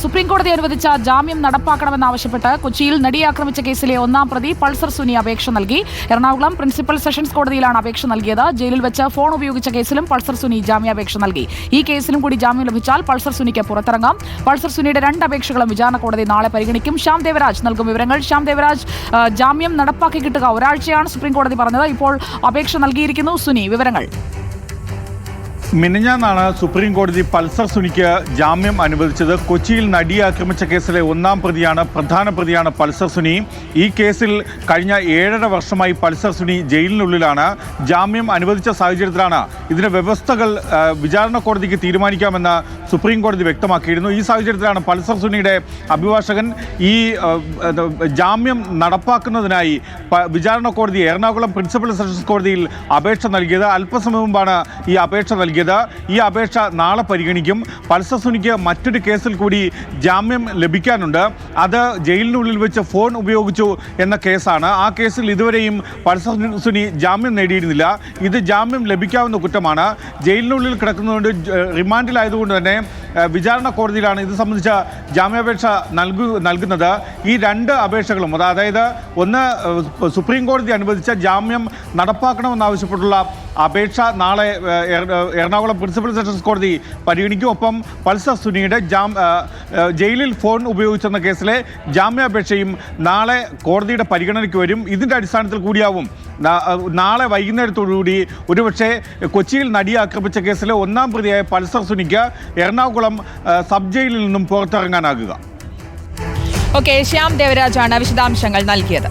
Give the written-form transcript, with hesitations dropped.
സുപ്രീംകോടതി അനുവദിച്ച ജാമ്യം നടപ്പാക്കണമെന്നാവശ്യപ്പെട്ട് കൊച്ചിയിൽ നടിയെ ആക്രമിച്ച കേസിലെ ഒന്നാം പ്രതി പൾസർ സുനി അപേക്ഷ നൽകി. എറണാകുളം പ്രിൻസിപ്പൽ സെഷൻസ് കോടതിയിലാണ് അപേക്ഷ നൽകിയത്. ജയിലിൽ വെച്ച് ഫോൺ ഉപയോഗിച്ച കേസിലും പൾസർ സുനി ജാമ്യാപേക്ഷ നൽകി. ഈ കേസിലും കൂടി ജാമ്യം ലഭിച്ചാൽ പൾസർ സുനിക്ക് പുറത്തിറങ്ങാം. പൾസർ സുനിയുടെ 2 അപേക്ഷകളും വിചാരണ കോടതി നാളെ പരിഗണിക്കും. ശ്യാം ദേവരാജ് നൽകും വിവരങ്ങൾ. ശ്യാം ദേവരാജ്, ജാമ്യം നടപ്പാക്കി കിട്ടുക ഒരാഴ്ചയാണ് സുപ്രീംകോടതി പറഞ്ഞത്. ഇപ്പോൾ അപേക്ഷ നൽകിയിരിക്കുന്നു സുനി. വിവരങ്ങൾ. മിനിഞ്ഞാന്നാണ് സുപ്രീം കോടതി പൾസർ സുനിക്ക് ജാമ്യം അനുവദിച്ചത്. കൊച്ചിയിൽ നടിയെ ആക്രമിച്ച കേസിലെ ഒന്നാം പ്രതിയാണ്, പ്രധാന പ്രതിയാണ് പൾസർ സുനി. ഈ കേസിൽ കഴിഞ്ഞ 7.5 വർഷമായി പൾസർ സുനി ജയിലിനുള്ളിലാണ്. ജാമ്യം അനുവദിച്ച സാഹചര്യത്തിലാണ് ഇതിന്റെ വ്യവസ്ഥകൾ വിചാരണ കോടതിക്ക് തീരുമാനിക്കാമെന്ന് സുപ്രീം കോടതി വ്യക്തമാക്കിയിരുന്നു. ഈ സാഹചര്യത്തിലാണ് പൾസർ സുനിയുടെ അഭിഭാഷകൻ ഈ ജാമ്യം നടപ്പാക്കുന്നതിനായി വിചാരണ കോടതി എറണാകുളം പ്രിൻസിപ്പൽ സെഷൻസ് കോടതിയിൽ അപേക്ഷ നൽകിയത്. അല്പസമയം മുമ്പാണ് ഈ അപേക്ഷ നൽകിയത്. ഈ അപേക്ഷ നാളെ പരിഗണിക്കും. പൾസർ സുനിക്ക് മറ്റൊരു കേസിൽ കൂടി ജാമ്യം ലഭിക്കാനുണ്ട്. അത് ജയിലിനുള്ളിൽ വെച്ച് ഫോൺ ഉപയോഗിച്ചു എന്ന കേസാണ്. ആ കേസിൽ ഇതുവരെയും പൾസർ സുനി ജാമ്യം നേടിയിരുന്നില്ല. ഇത് ജാമ്യം ലഭിക്കാവുന്ന കുറ്റമാണ്. ജയിലിനുള്ളിൽ കിടക്കുന്നതുകൊണ്ട് റിമാൻഡിലായതുകൊണ്ട് തന്നെ വിചാരണ കോടതിയിലാണ് ഇത് സംബന്ധിച്ച ജാമ്യാപേക്ഷ നൽകുന്നത്. ഈ 2 അപേക്ഷകളും, അതായത് ഒന്ന് സുപ്രീം കോടതി അനുവദിച്ച ജാമ്യം നടപ്പാക്കണമെന്നാവശ്യപ്പെട്ടുള്ള അപേക്ഷ നാളെ എറണാകുളം പ്രിൻസിപ്പൽ സെഷൻസ് കോടതി പരിഗണിക്കും. ഒപ്പം പൾസർ സുനിയുടെ ജയിലിൽ ഫോൺ ഉപയോഗിച്ചെന്ന കേസിലെ ജാമ്യാപേക്ഷയും നാളെ കോടതിയുടെ പരിഗണനയ്ക്ക് വരും. ഇതിൻ്റെ അടിസ്ഥാനത്തിൽ കൂടിയാവും നാളെ വൈകുന്നേരത്തോടുകൂടി ഒരുപക്ഷെ കൊച്ചിയിൽ നടിയെ ആക്രമിച്ച കേസിലെ ഒന്നാം പ്രതിയായ പൾസർ സുനിക്ക് എറണാകുളം സബ് ജയിലിൽ നിന്നും പുറത്തിറങ്ങാനാകുക. ശ്യാം ദേവരാജാണ് വിശദാംശങ്ങൾ നൽകിയത്.